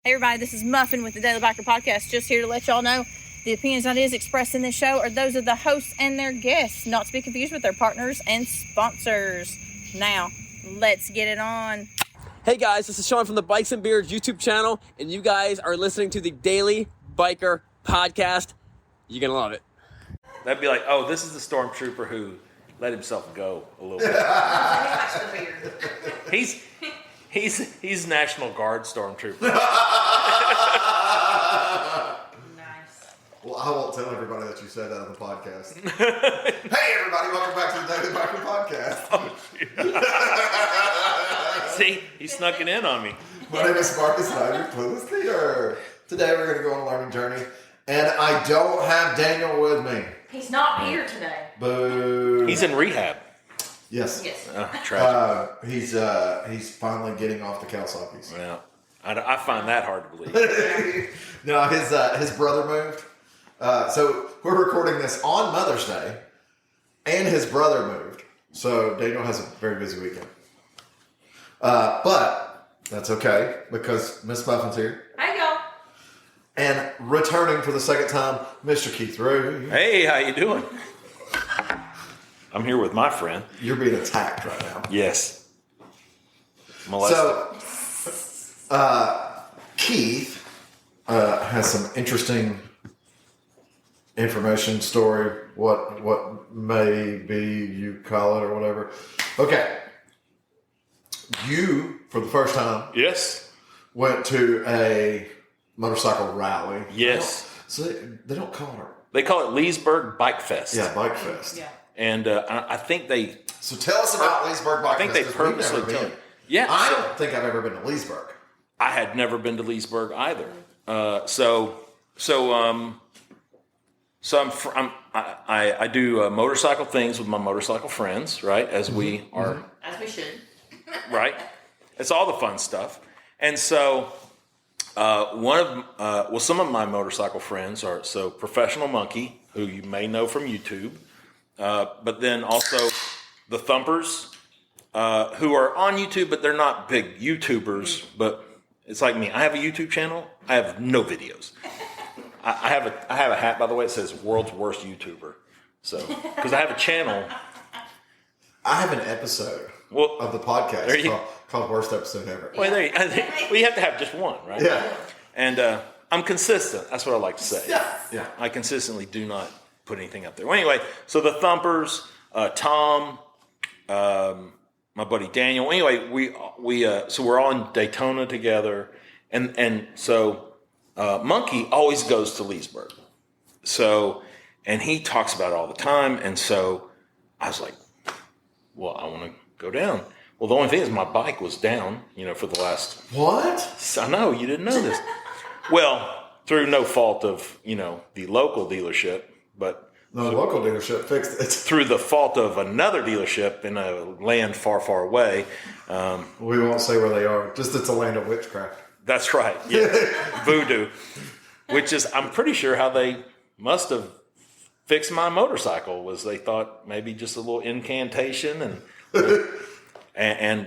Hey everybody, this is Muffin with the Daily Biker Podcast. Just here to let y'all know the opinions and ideas expressed in this show are those of the hosts and their guests, not to be confused with their partners and sponsors. Now, let's get it on. Hey guys, this is Sean from the Bikes and Beards YouTube channel, and you guys are listening to the Daily Biker Podcast. You're gonna love it. That'd be like, oh, this is the stormtrooper who let himself go a little bit. He's National Guard stormtrooper. Nice. Well, I won't tell everybody that you said that on the podcast. Hey, everybody, welcome back to the Daily Biker Podcast. Oh, see, he snuck it in on me. My name is Marcus, and I'm your clueless leader. Today, we're going to go on a learning journey, and I don't have Daniel with me. He's not here today. Boo. He's in rehab. Yes. Tragic. He's finally getting off the Kawasakis. Yeah, I find that hard to believe. No, his brother moved. So we're recording this on Mother's Day, and his brother moved. So Daniel has a very busy weekend. But that's okay because Miss Muffin's here. Hi, y'all. And returning for the second time, Mr. Keith Rue. Hey, how you doing? I'm here with my friend. You're being attacked right now. Yes. Molested. So, Keith has some interesting information story. What maybe you call it or whatever. Okay. You, for the first time, Yes. went to a motorcycle rally. Yes. So they don't call it. They call it Leesburg Bike Fest. Yeah, Bike Fest. Yeah. And I think they. So tell us about Leesburg Bike I think Fest. they 'cause we've purposely never tell been. you. Yeah. I don't think I've ever been to Leesburg. I had never been to Leesburg either. I do motorcycle things with my motorcycle friends, right? As we are, As we should. right? It's all the fun stuff. And so, some of my motorcycle friends are Professional Monkey, who you may know from YouTube, but then also the Thumpers, who are on YouTube, but they're not big YouTubers. But it's like me. I have a YouTube channel. I have no videos. I have a hat, by the way. It says "World's Worst YouTuber." So because I have a channel. I have an episode of the podcast called Worst Episode Ever. Well, you have to have just one, right? Yeah. And I'm consistent. That's what I like to say. Yeah. I consistently do not put anything up there. Well, anyway, so the Thumpers, Tom, my buddy Daniel. Anyway, so we're all in Daytona together, and so Monkey always goes to Leesburg. So, and he talks about it all the time, and so I was like, well, I want to go down. Well, the only thing is my bike was down, for the last... What? I know, you didn't know this. Well, through no fault of, the local dealership, but... The local dealership fixed it. Through the fault of another dealership in a land far, far away. We won't say where they are. Just it's a land of witchcraft. That's right. Yeah. Voodoo. Which is, I'm pretty sure how they must have fixed my motorcycle was they thought maybe just a little incantation and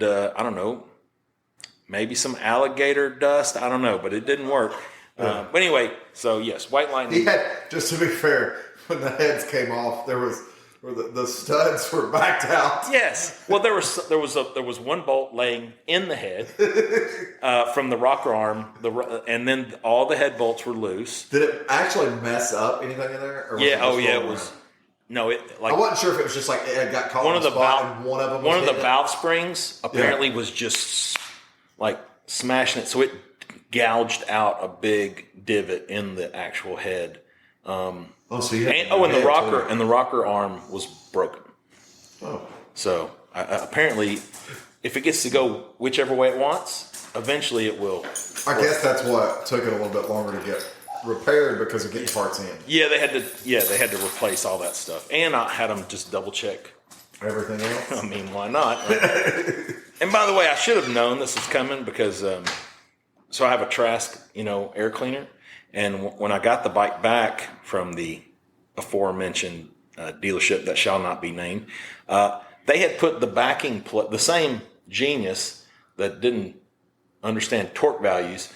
I don't know, maybe some alligator dust. I don't know, but it didn't work. But anyway, so yes, White Lightning. He had, just to be fair, when the heads came off, the studs were backed out. Yes. Well, there was one bolt laying in the head from the rocker arm, and then all the head bolts were loose. Did it actually mess up anything in there? Or was it was. No, I wasn't sure if it was just like it had got caught one on of the spot and one of them. One of the valve springs apparently was just like smashing it, so it gouged out a big divot in the actual head. And the rocker arm was broken. Oh, so apparently, if it gets to go whichever way it wants, eventually it will. I guess that's what took it a little bit longer to get repaired because of getting parts in. Yeah, they had to replace all that stuff, and I had them just double check everything else. I mean, why not? Right? And by the way, I should have known this was coming because so I have a Trask, air cleaner. And when I got the bike back from the aforementioned dealership that shall not be named, they had put the backing the same genius that didn't understand torque values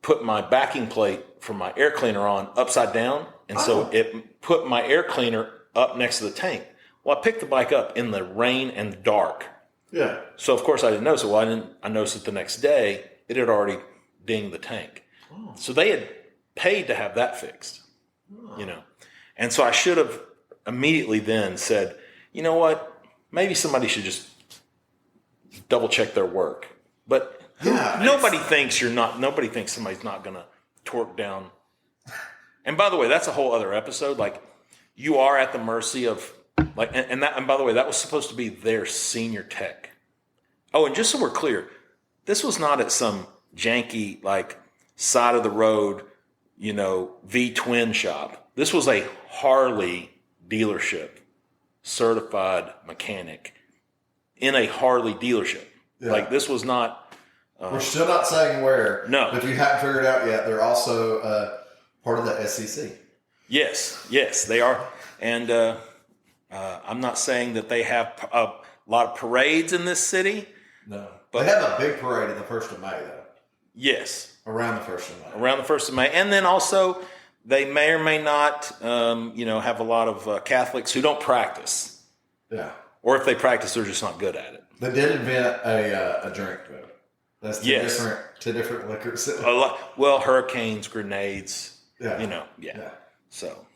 put my backing plate for my air cleaner on upside down, and so it put my air cleaner up next to the tank. Well, I picked the bike up in the rain and the dark. Yeah. So of course I didn't notice it. Well, I noticed it the next day. It had already dinged the tank. Oh. So they had paid to have that fixed. You know, and so I should have immediately then said, you know what, maybe somebody should just double check their work. But nobody thinks somebody's not going to torque down. And by the way, that's a whole other episode. Like, you are at the mercy of and by the way, that was supposed to be their senior tech. Oh, and just so we're clear, this was not at some janky, like, side of the road, you know, V-twin shop. This was a Harley dealership, certified mechanic in a Harley dealership. Yeah. Like, this was not... we're still not saying where. No. But if you haven't figured it out yet, they're also part of the SEC. Yes, they are. And I'm not saying that they have a lot of parades in this city. No. But they have a big parade on the 1st of May, though. Yes. Around the 1st of May. Around the 1st of May. And then also, they may or may not, have a lot of Catholics who don't practice. Yeah. Or if they practice, they're just not good at it. They did invent a drink, though. That's two different liquors. Well, hurricanes, grenades, yeah. So.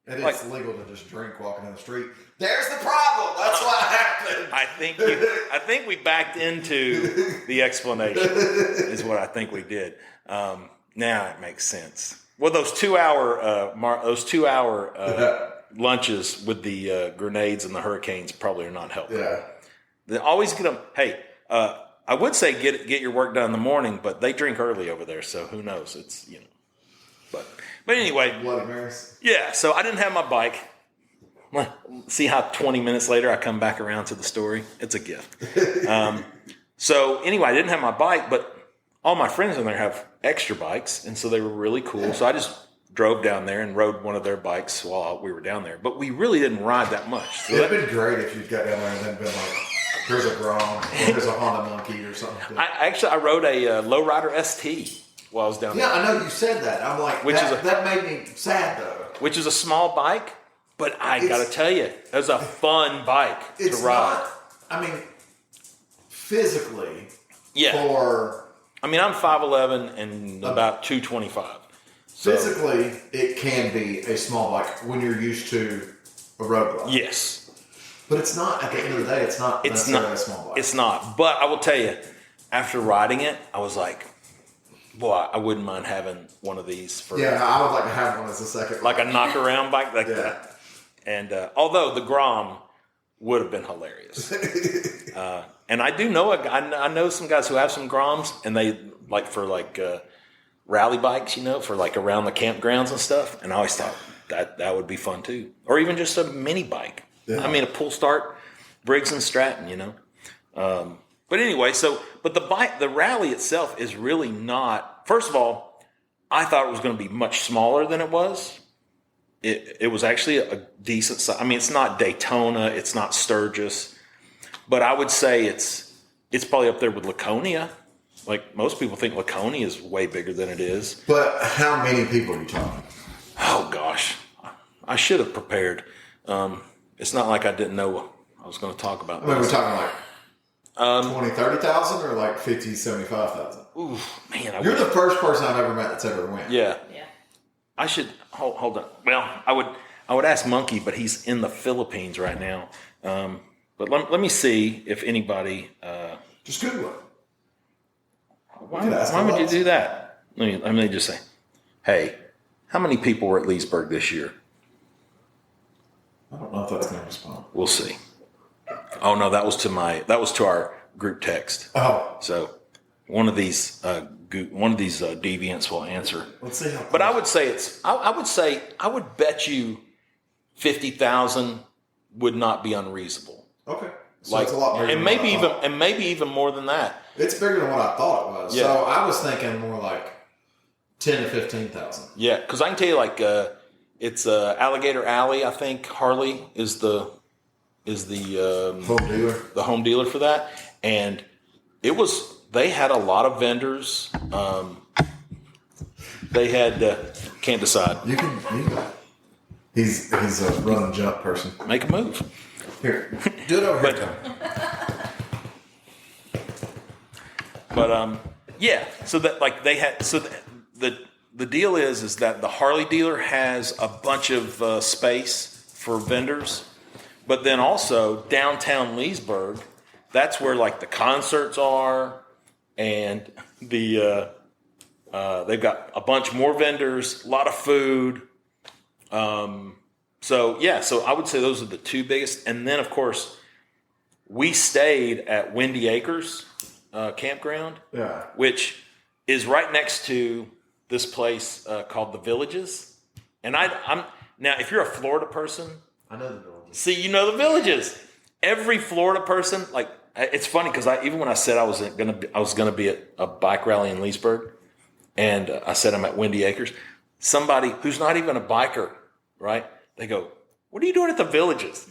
And it's legal to just drink walking in the street. There's the problem. That's what happened. I think we backed into the explanation is what I think we did. Now it makes sense. Well, those 2 hour lunches with the grenades and the hurricanes probably are not helpful. Yeah. They always get them. Hey, I would say get your work done in the morning, but they drink early over there, so who knows? It's But anyway. Bloody Marys. Yeah, so I didn't have my bike. See how 20 minutes later I come back around to the story? It's a gift. So anyway, I didn't have my bike, but all my friends in there have extra bikes, and so they were really cool. So I just drove down there and rode one of their bikes while we were down there. But we really didn't ride that much. So it'd been great if you'd got down there and then been like, here's a Grom, or here's a Honda Monkey or something. I rode a Lowrider ST. While I was down there. Yeah, I know you said that. I'm like, that made me sad, though. Which is a small bike, but I got to tell you, it was a fun bike to ride. Physically. Yeah. I'm 5'11" and about 225. So, physically, it can be a small bike when you're used to a road bike. Yes. But it's not, at the end of the day, it's not necessarily a small bike. It's not. But I will tell you, after riding it, I was like, boy, I wouldn't mind having one of these for. Yeah, I would like to have one as a second. Like a knock-around bike like that. And although the Grom would have been hilarious. And I do know I know some guys who have some Groms, and they for rally bikes, for around the campgrounds and stuff. And I always thought that would be fun too, or even just a mini bike. Yeah. A pull start, Briggs and Stratton, But anyway, the rally itself is really not. First of all, I thought it was going to be much smaller than it was. It was actually a decent size. It's not Daytona, it's not Sturgis, but I would say it's probably up there with Laconia. Like, most people think Laconia is way bigger than it is. But how many people are you talking? Oh gosh, I should have prepared. It's not like I didn't know I was going to talk about. We're talking 20, 30,000 or 50, 75,000? Ooh, man. You're the first person I've ever met that's ever went. Yeah. I should, hold on. Well, I would ask Monkey, but he's in the Philippines right now. But let me see if anybody. Just Google it. Why would you do that? Let me just say, hey, how many people were at Leesburg this year? I don't know if that's going to respond. We'll see. Oh no, that was to our group text. Oh, so one of these deviants will answer. Let's see. But I would say I would bet you 50,000 would not be unreasonable. Okay, so it's a lot bigger. And maybe even more than that. It's bigger than what I thought it was. Yeah. So I was thinking more like 10 to 15,000. Yeah, because I can tell you it's Alligator Alley. I think Harley is the home dealer. The home dealer for that, and they had a lot of vendors. they had can't decide. You can. He's a run and jump person. Make a move. Here, do it over here. But yeah. So that like they had the deal is that the Harley dealer has a bunch of space for vendors, but then also downtown Leesburg, that's where like the concerts are, and the they've got a bunch more vendors, a lot of food. So I would say those are the two biggest. And then of course we stayed at Windy Acres campground, which is right next to this place called the Villages. And I'm now, if you're a Florida person, I know the Villages. See, you know the Villages. Every Florida person, like, it's funny because even when I said I was gonna be at a bike rally in Leesburg, and I said I'm at Windy Acres, somebody who's not even a biker, right? They go, "What are you doing at the Villages?"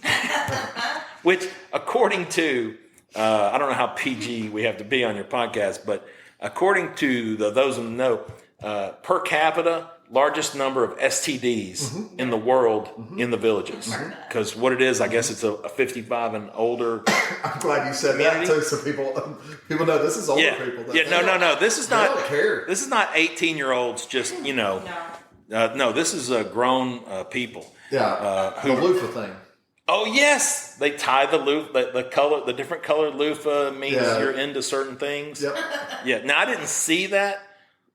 Which, according to, I don't know how PG we have to be on your podcast, but according to those who know, per capita, largest number of STDs in the world in the Villages. Because what it is, I guess it's a 55 and older. I'm glad you said community. That too, so people know this is older people. No. This is not. Don't care. This is not 18-year-olds. Just no. This is grown people. Yeah, the loofah thing. Oh yes, they tie the loofah. The color, the different colored loofah means you're into certain things. Yep. Yeah. Now I didn't see that.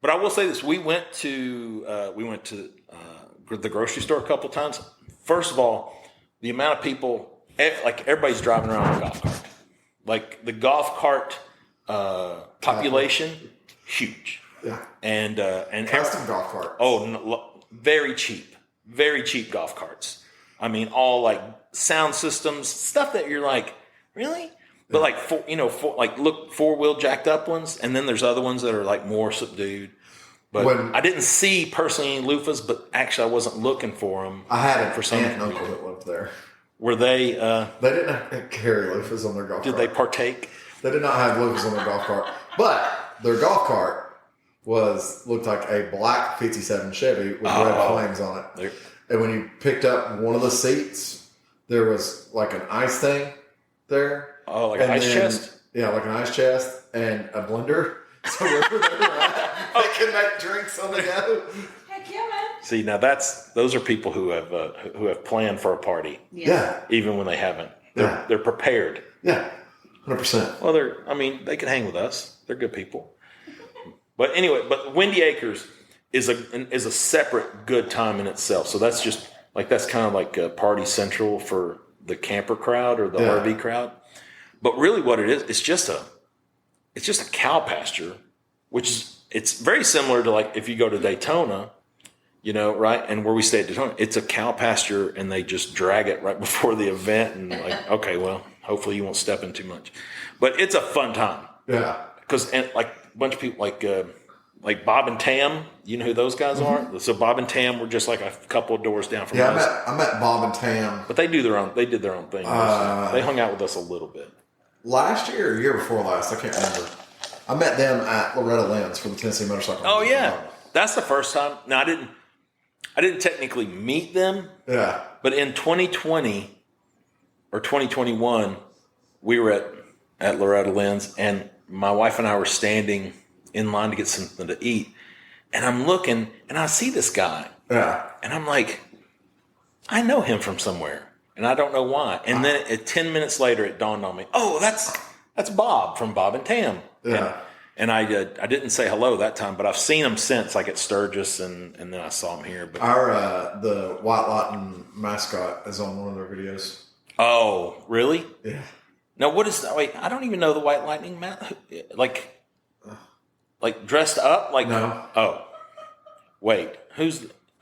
But I will say this: we went to the grocery store a couple times. First of all, the amount of people, like everybody's driving around in a golf cart. Like the golf cart population, huge. Yeah. And custom golf carts. Oh, no, very cheap golf carts. I mean, all like sound systems, stuff that you're like, really? But like four-wheel jacked up ones, and then there's other ones that are like more subdued. But I didn't see personally any loofahs, but actually I wasn't looking for them. I had it for some aunt and uncle that lived there. Were they? They didn't carry loofahs on their golf cart. Did they partake? They did not have loofahs on their golf cart, but their golf cart looked like a black '57 Chevy with red flames on it. And when you picked up one of the seats, there was like an ice thing there. Oh, like an ice chest? Yeah, like an ice chest and a blender. So wherever they were at, they could make drinks on the go. Heck yeah, man. See, now those are people who have planned for a party. Yeah. Even when they haven't. They're prepared. Yeah. 100%. Well, they can hang with us. They're good people. But anyway, Windy Acres is a separate good time in itself. So that's just like, that's kind of like a party central for the camper crowd or the RV crowd. But really what it is, it's just a cow pasture, which is, it's very similar to like if you go to Daytona, right? And where we stay at Daytona, it's a cow pasture and they just drag it right before the event. And like, okay, well, hopefully you won't step in too much. But it's a fun time. Yeah. Because like a bunch of people like Bob and Tam, you know who those guys are? So Bob and Tam were just like a couple of doors down from us. I met Bob and Tam. But they did their own thing. They hung out with us a little bit. Last year or year before last, I can't remember. I met them at Loretta Lynn's for the Tennessee Motorcycle. Oh yeah, that's the first time. No, I didn't technically meet them. Yeah. But in 2020 or 2021, we were at Loretta Lynn's, and my wife and I were standing in line to get something to eat, and I'm looking, and I see this guy. Yeah. And I'm like, I know him from somewhere. And I don't know why. And then 10 minutes later, it dawned on me, oh, that's Bob from Bob and Tam. Yeah. And I didn't say hello that time, but I've seen him since, like at Sturgis, and then I saw him here. But the White Lightning mascot is on one of their videos. Oh, really? Yeah. Now, what is that? Wait, I don't even know the White Lightning like dressed up? Like no. Oh. Wait,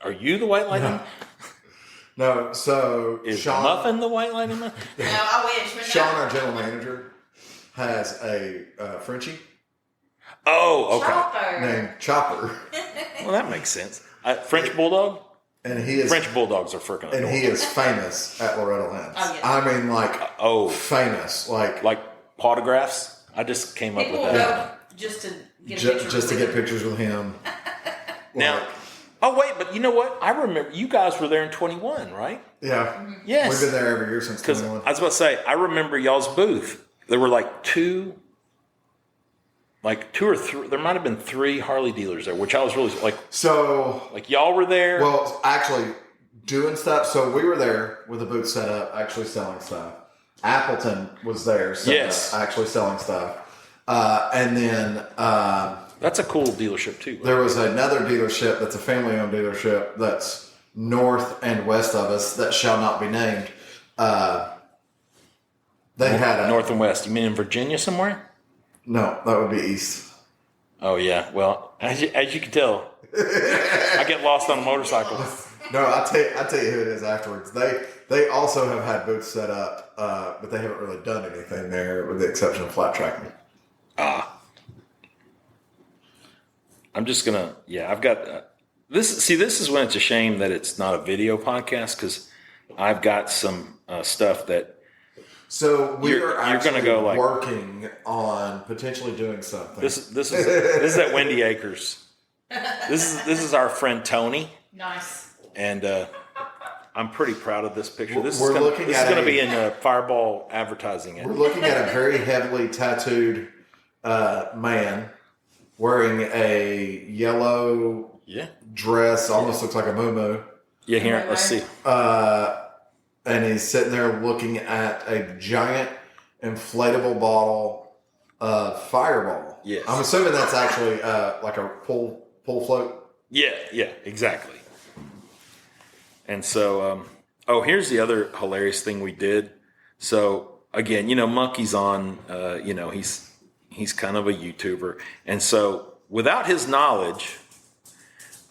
are you the White Lightning? No, so is Sean, Muffin the White Lightning? No, I wish. Sean, our general manager, has a Frenchie. Oh, okay. Chopper. Named Chopper. Well, that makes sense. French Bulldog? And he is French Bulldogs are freaking adorable. And he is famous at Loretta Lynn's. Oh, yes. I mean, like, famous. Like autographs? I just came up with that. People go just to get pictures with hhim. Now, Oh, wait, but you know what? I remember you guys were there in 21, right? Yeah. Mm-hmm. Yes. We've been there every year since 21. I was about to say, I remember y'all's booth. There were like two or three. There might have been 3 Harley dealers there, which I was really like. So, like y'all were there. Well, actually, doing stuff. So we were there with the booth set up, actually selling stuff. Appleton was there, actually selling stuff, and then that's a cool dealership too. Right? There was another dealership that's a family-owned dealership that's north and west of us that shall not be named. They had north and west. You mean in Virginia somewhere? No, that would be east. Oh yeah. Well, as you can tell, I get lost on a motorcycle. No, I'll tell you who it is afterwards. They also have had booths set up, but they haven't really done anything there, with the exception of flat tracking. I'm just gonna. Yeah, I've got this. See, this is when it's a shame that it's not a video podcast because I've got some stuff that. So you're going to go like working on potentially doing something. This is at Windy Acres. This is our friend Tony. Nice. And I'm pretty proud of this picture. This We're is going to be in Fireball advertising. We're looking at a very heavily tattooed man wearing a yellow dress, almost looks like a muumuu. Yeah, here, let's see. And he's sitting there looking at a giant inflatable bottle of Fireball. Yes. I'm assuming that's actually like a pull float. Yeah, exactly. And so, here's the other hilarious thing we did. So again, Monkey's on, he's kind of a YouTuber. And so without his knowledge,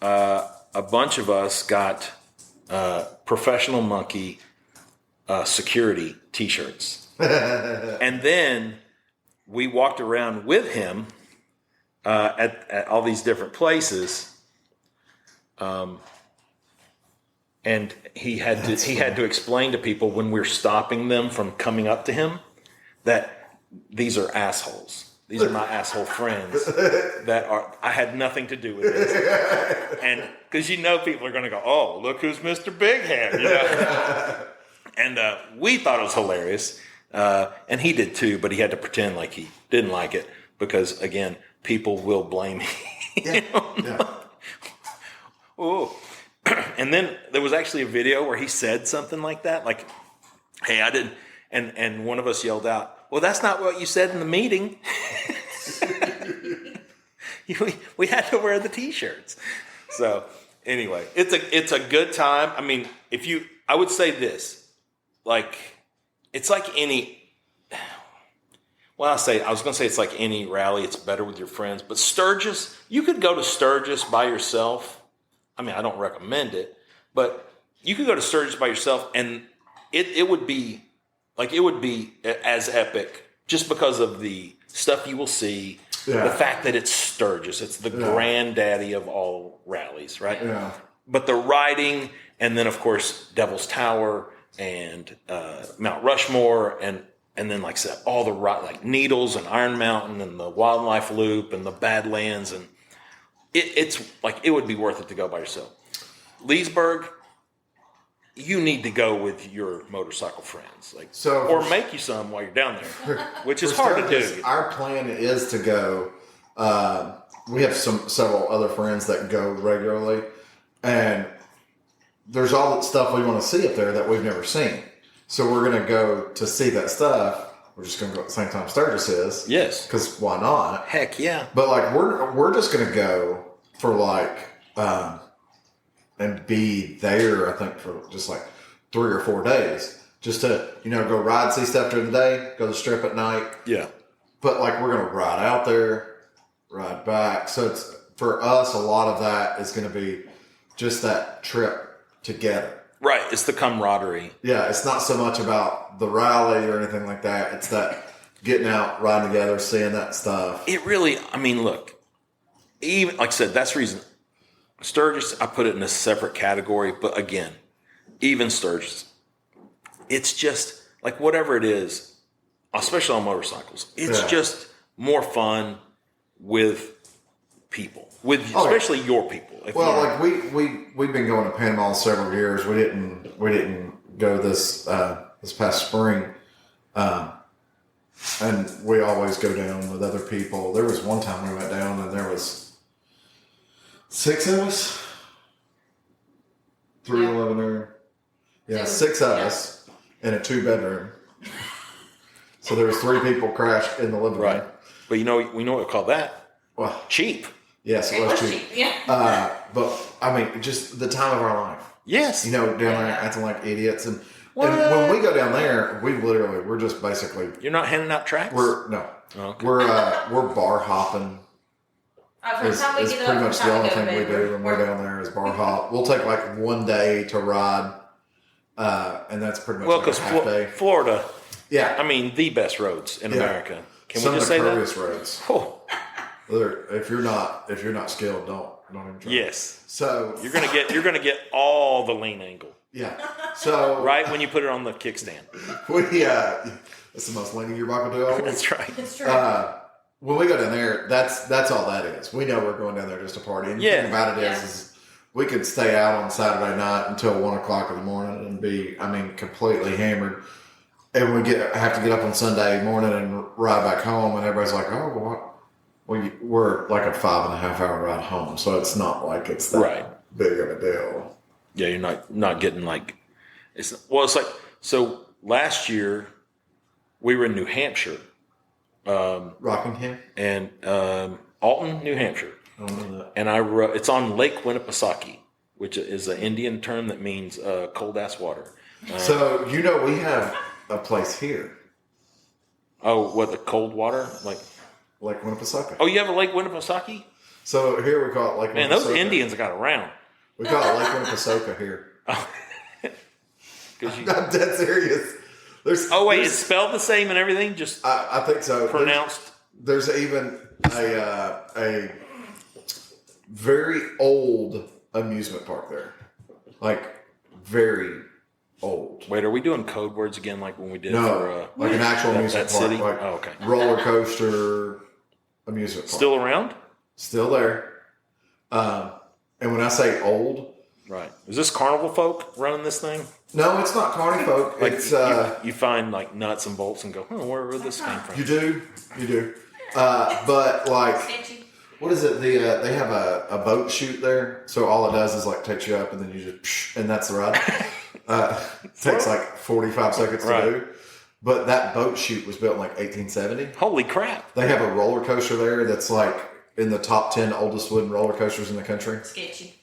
a bunch of us got professional Monkey security t-shirts. And then we walked around with him at all these different places. And he had to explain to people when we're stopping them from coming up to him that these are assholes. These are my asshole friends I had nothing to do with this. And because people are going to go, oh, look who's Mr. Big Head, And we thought it was hilarious. And he did too, but he had to pretend like he didn't like it because, again, people will blame him. Oh. And then there was actually a video where he said something like that, like, hey, I didn't. And one of us yelled out, well, that's not what you said in the meeting. we had to wear the t-shirts. So anyway, it's a good time. I mean, I would say this, like, it's like any, well, I was going to say it's like any rally. It's better with your friends, but Sturgis, you could go to Sturgis by yourself. I mean, I don't recommend it, but you could go to Sturgis by yourself and it would be as epic just because of the stuff you will see, the fact that it's Sturgis. It's the granddaddy of all rallies, right? Yeah. But the riding, and then, of course, Devil's Tower and Mount Rushmore, and then, like I said, all the like Needles and Iron Mountain and the Wildlife Loop and the Badlands, and it's like it would be worth it to go by yourself. Leesburg, you need to go with your motorcycle friends, or make you some while you're down there, which is hard to do. Our plan is to go. We have several other friends that go regularly, and there's all that stuff we want to see up there that we've never seen. So we're going to go to see that stuff. We're just going to go at the same time Sturgis is. Yes. Because why not? Heck yeah. But like we're just going to go for and be there, I think, for just like 3 or 4 days. Just to, go ride, see stuff during the day, go to the strip at night. Yeah. But like we're going to ride out there, ride back. So it's, for us, a lot of that is going to be just that trip together. Right. It's the camaraderie. Yeah. It's not so much about the rally or anything like that. It's that getting out, riding together, seeing that stuff. It really, look, even like I said, that's the reason. Sturgis, I put it in a separate category, but again, even Sturgis, it's just like whatever it is, especially on motorcycles, it's just more fun with people. with especially your people. Well, like we've been going to Panama several years. We didn't go this past spring, and we always go down with other people. There was one time we went down and there was 6 of us, 311 there. Yeah, 6 of us in a 2-bedroom. So there was 3 people crashed in the living room. Right, but we know what we call that. Well, cheap. Yes, it was cheap. Yeah. But I mean, just the time of our life. Yes. Down there acting like idiots, and when we go down there, we're just basically. You're not handing out tracts. Okay. We're bar hopping. Is pretty much the only thing we do when we're down there is bar hop. We'll take like one day to ride, and that's pretty much like a half day. Florida. Yeah. I mean, the best roads in America. Can Some we just of say the that? curviest roads. Oh. If you're not skilled, don't even try. Yes. So you're gonna get all the lean angle. Yeah. So right when you put it on the kickstand. That's the most leaning your bike will do always. That's right. That's true. When we go down there, that's all that is. We know we're going down there just to party. And the thing about it is we could stay out on Saturday night until 1:00 in the morning and be, completely hammered. And we have to get up on Sunday morning and ride back home, and everybody's like, "Oh, what?" Well, we're like a 5.5 hour ride home, so it's not like it's that big of a deal. Yeah, you're not getting like it's like so. Last year we were in New Hampshire, Rockingham, and Alton, New Hampshire, and it's on Lake Winnipesaukee, which is an Indian term that means cold ass water. So we have a place here. Oh, what, the cold water Lake Winnipesaukee. Oh, you have a Lake Winnipesaukee? So here we call it Lake Winnipesaukee. Man, those Indians got around. We call it Lake Winnipesaukee here. I'm dead serious. It's spelled the same and everything? Just I think so. Pronounced? There's even a very old amusement park there. Like, very old. Wait, are we doing code words again like when we did like an actual amusement park. City? Like okay. Roller coaster amusement park. Still around? Still there. And when I say old... Right. Is this Carnival folk running this thing? No, it's not Carney folk. Like it's you find like nuts and bolts and go, where this came from? You do. But like, what is it? They have a boat chute there, so all it does is like takes you up, and then you just and that's the ride. Takes like 45 seconds to do. But that boat chute was built in like 1870. Holy crap! They have a roller coaster there that's like in the top 10 oldest wooden roller coasters in the country. Sketchy.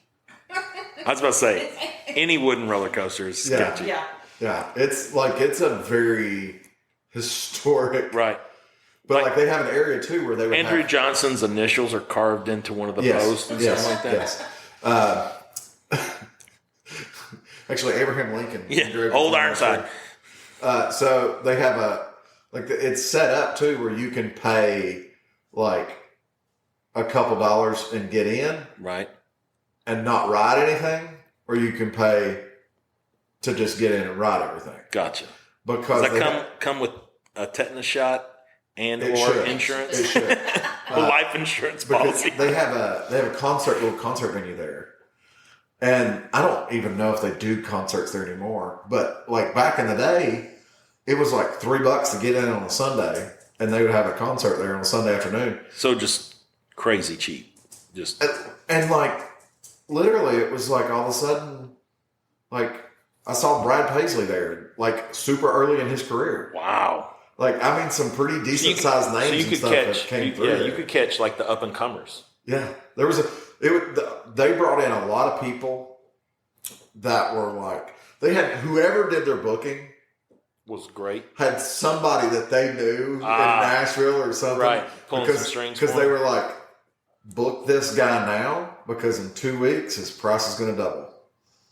I was about to say, any wooden roller coaster is sketchy. Yeah. It's a very historic. Right. But like they have an area too where they would Andrew Johnson's initials are carved into one of the posts and stuff like that. Yes. Actually, Abraham Lincoln. Yeah. Old Ironside. So they have it's set up too where you can pay like a couple dollars and get in. Right. And not ride anything, or you can pay to just get in and ride everything. Gotcha. Because does that come with a tetanus shot and or insurance? It should. Life insurance policy. They have a little concert venue there, and I don't even know if they do concerts there anymore. But like back in the day, it was like $3 to get in on a Sunday, and they would have a concert there on a Sunday afternoon. So just crazy cheap, and like. Literally, it was like all of a sudden, like I saw Brad Paisley there, like super early in his career. Wow! Like some pretty decent sized names and stuff that came through. Yeah, you could catch like the up and comers. Yeah, there was they brought in a lot of people that were like they had whoever did their booking was great. Had somebody that they knew in Nashville or something, right? Pulling some strings because they were like. Book this guy now because in 2 weeks his price is going to double,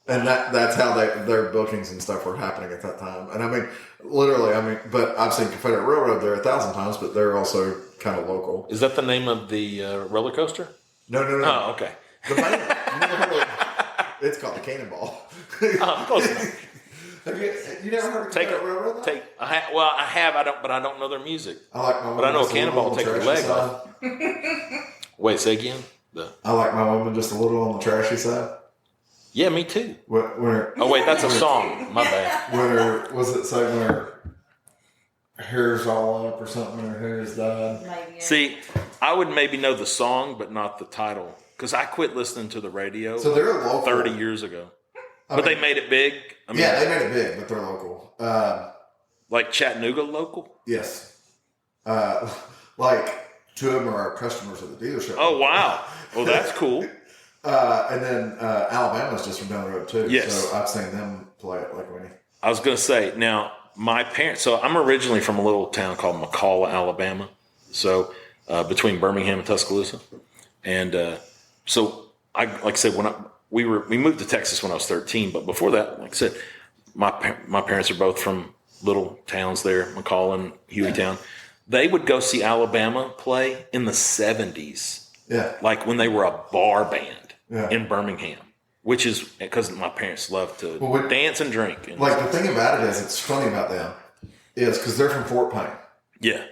and that's how their bookings and stuff were happening at that time. And literally, but I've seen Confederate Railroad there 1,000 times, but they're also kind of local. Is that the name of the roller coaster? No. Oh, okay. The main, it's called the Cannonball. Close enough. You never heard of Confederate Railroad? I have. But I don't know their music. I like but I know a Cannonball will take your leg off. Wait, say again? I like my woman just a little on the trashy side. Yeah, me too. Oh wait, that's a song. My bad. When her when her hair's all up or something, when her hair's dyed. See, I would maybe know the song, but not the title, because I quit listening to the radio. So they're local. 30 years ago, but they made it big. They made it big, but they're local. Like Chattanooga local. Yes. Like 2 of them are our customers at the dealership. Oh wow! Well, that's cool. And then Alabama's just from down the road too. Yes. So I've seen them play it like Winnie. I was going to say, now my parents. So I'm originally from a little town called McCalla, Alabama. So between Birmingham and Tuscaloosa, and so I like I said when we moved to Texas when I was 13, but before that, like I said, my parents are both from little towns there, McCalla and Hueytown. They would go see Alabama play in the 70s. Yeah. Like when they were a bar band in Birmingham, which is because my parents loved to dance and drink. And like the thing about it is, it's funny about them is because they're from Fort Payne. Yeah.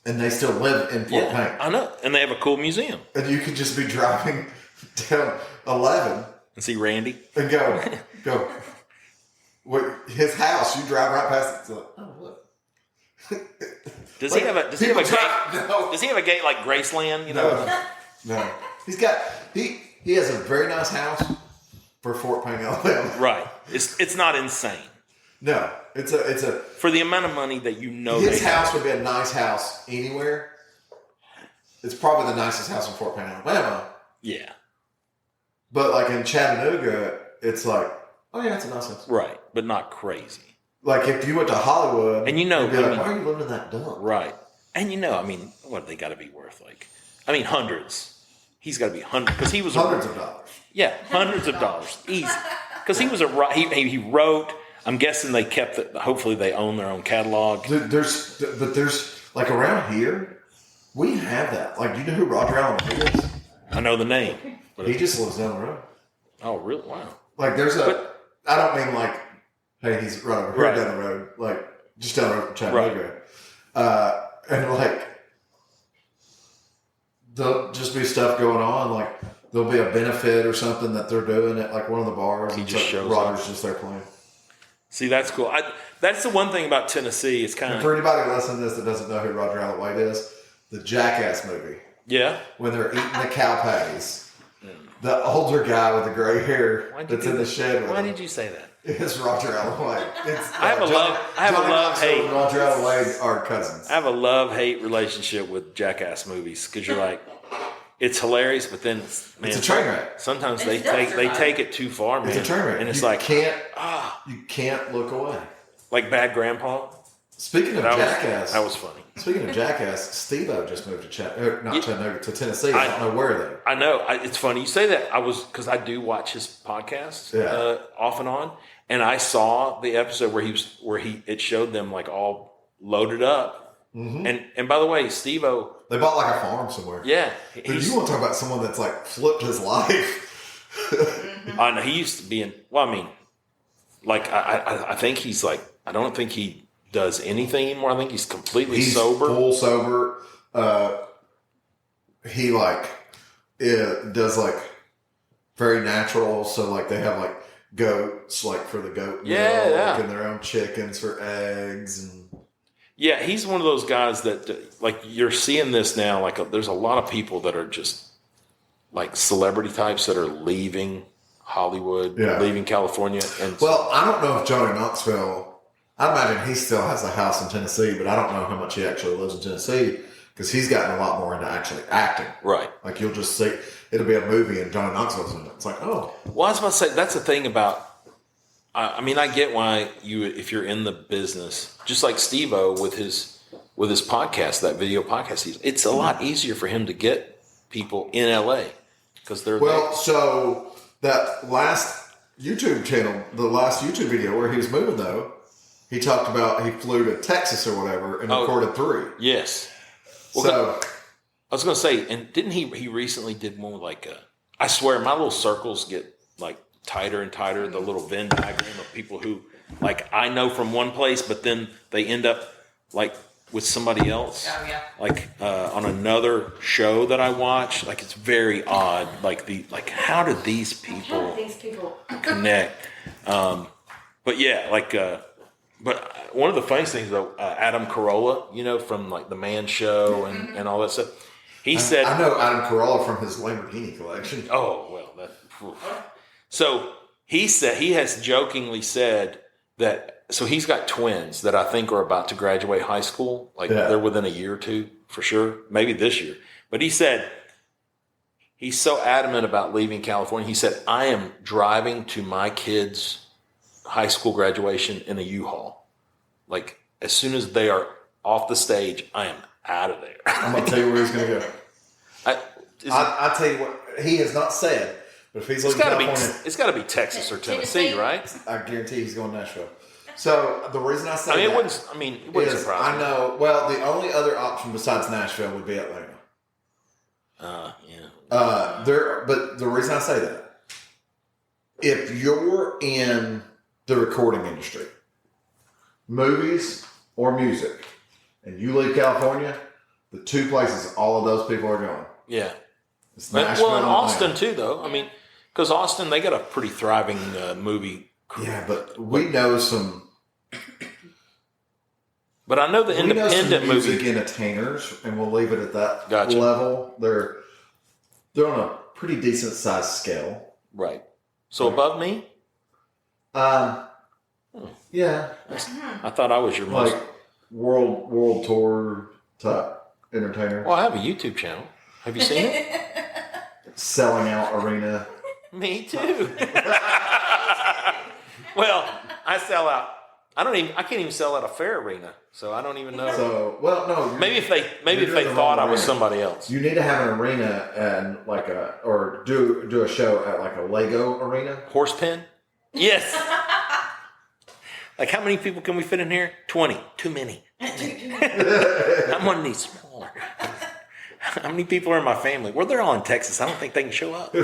And they still live in Fort Payne. I know. And they have a cool museum. And you could just be driving down 11 and see Randy and go. His house, you drive right past it. It's like, oh, look. Does he have a gate? No. Does he have a gate like Graceland? You know? No. He has a very nice house for Fort Payne, Alabama. Right. It's not insane. No. It's a for the amount of money that his house would be a nice house anywhere. It's probably the nicest house in Fort Payne, Alabama. Yeah. But like in Chattanooga, it's like, oh yeah, it's a nice house. Right, but not crazy. Like if you went to Hollywood, and you'd be like, why are you living in that dump? Right. And what they got to be worth? Hundreds. He's got to be hundreds because he was hundreds of dollars. Yeah, hundreds of dollars, easy. Because he was he wrote. I'm guessing they kept it. Hopefully, they own their own catalog. There's like around here, we have that. Like, do you know who Roger Allen is? I know the name. But he just lives down the road. Oh, really? Wow. Like, I don't mean like, hey, he's right over here down the road. Like, just down the road from Chattanooga. Right. And like, there'll just be stuff going on. Like, there'll be a benefit or something that they're doing at like one of the bars. He just shows Roger's up. Just there playing. See, that's cool. That's the one thing about Tennessee. It's kind of for anybody listening to this that doesn't know who Roger Allen White is, the Jackass movie. Yeah. When they're eating the cow patties, the older guy with the gray hair that's in the shed. With why did you say that? It's Roger Allen White. I have a love-hate. Roger Allen White are cousins. I have a love-hate relationship with Jackass movies because you're like, it's hilarious, but then it's a train wreck. Sometimes they take it too far, man. It's a train wreck, and it's you can't look away. Like Bad Grandpa. Speaking of Jackass, that was funny. Speaking of Jackass, Steve-O just moved to Chattanooga to Tennessee. I don't know where though. I know it's funny you say that. Because I do watch his podcasts off and on, and I saw the episode where it showed them like all loaded up. Mm-hmm. And by the way, Steve-O, they bought like a farm somewhere. Yeah, dude, you want to talk about someone that's like flipped his life? I know he used to be in. Well, I mean, like I think he's like I don't think he does anything anymore. I think he's completely sober. Full sober. He does like very natural. So like they have like goats like for the goat milk and their own chickens for eggs and. Yeah, he's one of those guys that, like, you're seeing this now. Like, there's a lot of people that are just, like, celebrity types that are leaving Hollywood, leaving California. Well, I don't know if Johnny Knoxville, I imagine he still has a house in Tennessee, but I don't know how much he actually lives in Tennessee because he's gotten a lot more into actually acting. Right. Like, you'll just see, it'll be a movie and Johnny Knoxville's in it. It's like, oh. Well, I was about to say, that's the thing about, I mean, I get why if you're in the business, just like Steve-O with his podcast, that video podcast, it's a lot easier for him to get people in LA because they're there. So that last YouTube channel, the last YouTube video where he was moving though, he talked about he flew to Texas or whatever and recorded 3. Yes. Well, so I was going to say, and didn't he recently did one with like I swear my little circles get like tighter and tighter, the little Venn diagram of people who like I know from one place, but then they end up like with somebody else. Oh, yeah. Like on another show that I watch, like it's very odd. How did these people connect? But yeah, but one of the funniest things though, Adam Carolla, from like the Man Show and all that stuff. He said, I know Adam Carolla from his Lamborghini collection. Oh well, so he said he has jokingly said that. So he's got twins that I think are about to graduate high school. They're within a year or two for sure, maybe this year. But he said he's so adamant about leaving California. He said, I am driving to my kids' high school graduation in a U-Haul. Like as soon as they are off the stage, I am out of there. I'm going to tell you where he's going to go. I'll tell you what, he has not said, but if he's leaving California. It's got to be Texas or Tennessee, right? I guarantee he's going to Nashville. So the reason I say it wouldn't surprise me. I know. Well, the only other option besides Nashville would be Atlanta. Yeah. But the reason I say that, if you're in the recording industry, movies or music, and you leave California, the two places all of those people are going. Yeah. It's Nashville and Austin too, though. I mean, because Austin, they got a pretty thriving movie career. Yeah, but we know some. But I know the independent music movie entertainers, and we'll leave it at that Gotcha. level. They're on a pretty decent sized scale, right? So above me, yeah. I thought I was your most world tour type entertainer. Well, I have a YouTube channel. Have you seen it? Selling out arena. Me too. Well, I sell out. I can't even sell at a fair arena, so I don't even know. So, well, no. Maybe if they thought I was somebody else. You need to have an arena and or do a show at like a Lego arena. Horse pen? Yes. Like how many people can we fit in here? 20. Too many. I'm one of these smaller. How many people are in my family? Well, they're all in Texas. I don't think they can show up.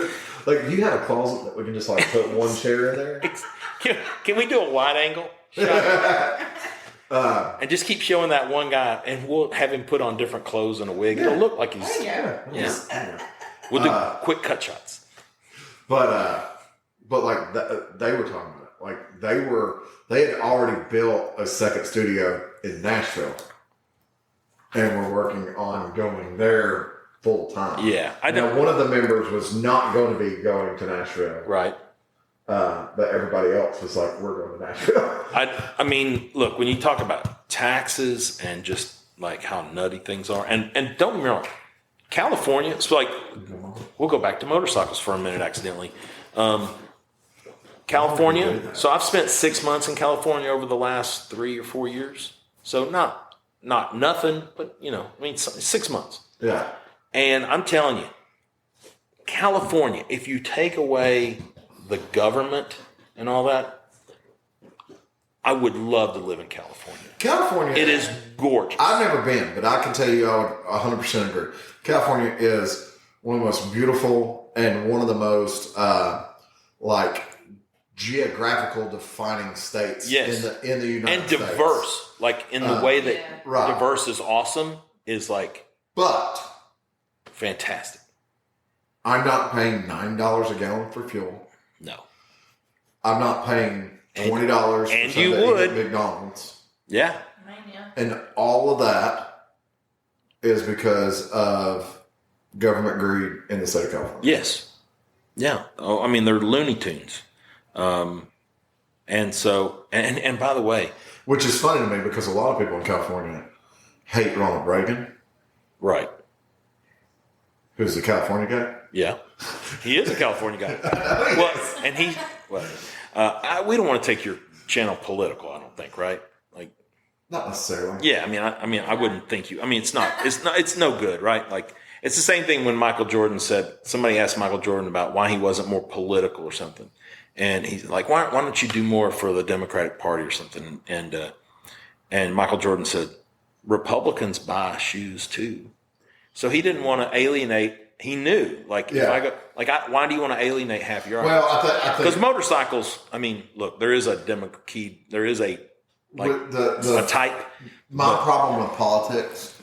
Like, you have a closet that we can just like put one chair in there? Can we do a wide angle shot? And just keep showing that one guy, and we'll have him put on different clothes and a wig. It'll look like he's... Yeah. We'll do quick cut shots. But like, they were talking about it. Like, they had already built a second studio in Nashville. And we're working on going there full time. Yeah. Now, one of the members was not going to be going to Nashville. Right. But everybody else was like, we're going to Nashville. I mean, look, when you talk about taxes and just like how nutty things are, and don't get me wrong, California, it's like, we'll go back to motorcycles for a minute accidentally. California, so I've spent 6 months in California over the last 3 or 4 years. So not nothing, but 6 months. Yeah. And I'm telling you, California, if you take away the government and all that, I would love to live in California. California. It is gorgeous. I've never been, but I can tell you I would 100% agree. California is one of the most beautiful and one of the most geographical defining states in the United States. And diverse, like in the way that diverse is awesome, is like fantastic. I'm not paying $9 a gallon for fuel. No. I'm not paying $20 for something to eat at McDonald's. Yeah. And all of that is because of government greed in the state of California. Yes. Yeah. Oh, I mean, they're Looney Tunes. And so, and by the way, which is funny to me because a lot of people in California hate Ronald Reagan. Right. Who's the California guy? Yeah. He is a California guy. We don't want to take your channel political, I don't think, right? Like, not necessarily. Yeah. I mean, I wouldn't think you, it's no good, right? Like, it's the same thing when Michael Jordan said, somebody asked Michael Jordan about why he wasn't more political or something. And he's like, why don't you do more for the Democratic Party or something? And Michael Jordan said, Republicans buy shoes too. So he didn't want to alienate. He knew, if I go, why do you want to alienate half your audience? Well, I think because motorcycles. I mean, look, there is a like a type. My problem with politics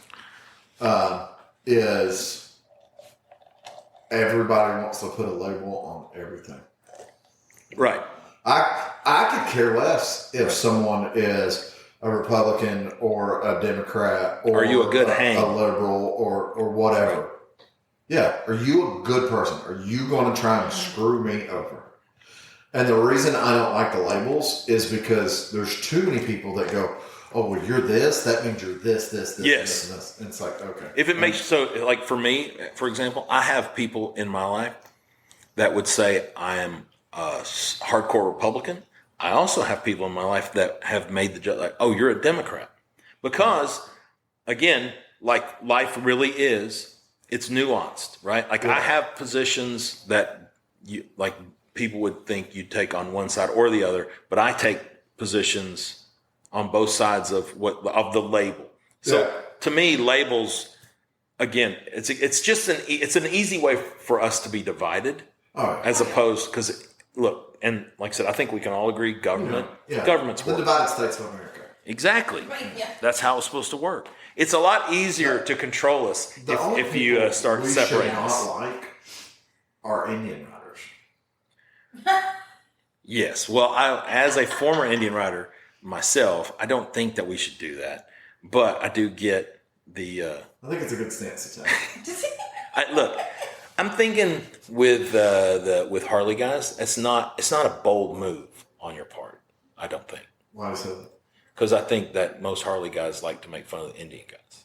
is everybody wants to put a label on everything. Right. I could care less if someone is a Republican or a Democrat or are you a good a liberal or whatever. Right. Yeah. Are you a good person? Are you going to try and screw me over? And the reason I don't like the labels is because there's too many people that go, oh, well, you're this. That means you're this, yes. And this. And it's like, okay. If it makes so, like for me, for example, I have people in my life that would say I am a hardcore Republican. I also have people in my life that have made the joke like, oh, you're a Democrat. Because, again, like life really is, it's nuanced, right? Like I have positions that you like people would think you take on one side or the other, but I take positions on both sides of the label. So to me, labels, again, it's just an easy way for us to be divided, as opposed because look, and like I said, I think we can all agree, government's the divided states of America. Exactly. Right, yeah. That's how it's supposed to work. It's a lot easier to control us if you start separating us. Not like are Indian riders. Yes. Well, as a former Indian rider myself, I don't think that we should do that. But I do get the. I think it's a good stance to take. Look, I'm thinking with Harley guys, it's not a bold move on your part. I don't think. Why is that? Because I think that most Harley guys like to make fun of the Indian guys.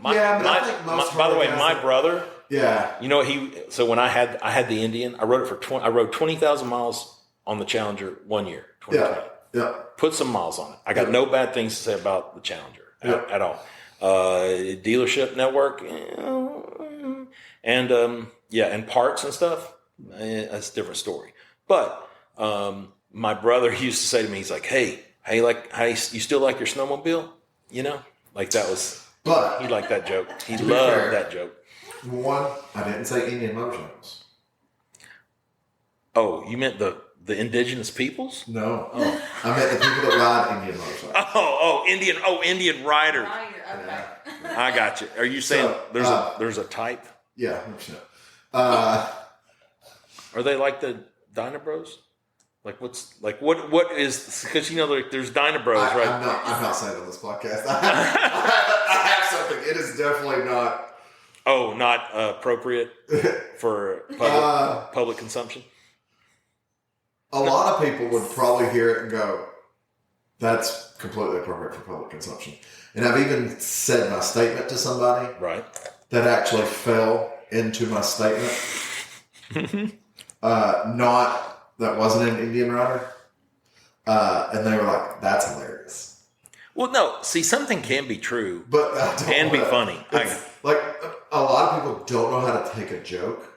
I think most by the way, my brother. Yeah. You know so when I had the Indian, I rode it for I rode 20,000 miles on the Challenger 1 year. 2020. Yeah. Put some miles on it. I got no bad things to say about the Challenger at all. Dealership network, and parts and stuff. That's a different story. But my brother used to say to me, he's like, "Hey, you still like your snowmobile? You know, like that was." But he liked that joke. He loved that joke. One, I didn't say Indian motorcycles. Oh, you meant the indigenous peoples? No. Oh. I meant the people that ride Indian motorcycles. Indian riders. Okay. I got you. Are you saying there's a type? Yeah, 100%. Are they like the Dynabros? Like what is, because there's Dynabros, right? I'm not saying on this podcast. I have something. It is definitely not. Oh, not appropriate for public consumption? A lot of people would probably hear it and go, that's completely appropriate for public consumption. And I've even said my statement to somebody that actually fell into my statement. That wasn't an Indian rider. And they were like, that's hilarious. Well, no, see, something can be true, but can be funny. Like, a lot of people don't know how to take a joke.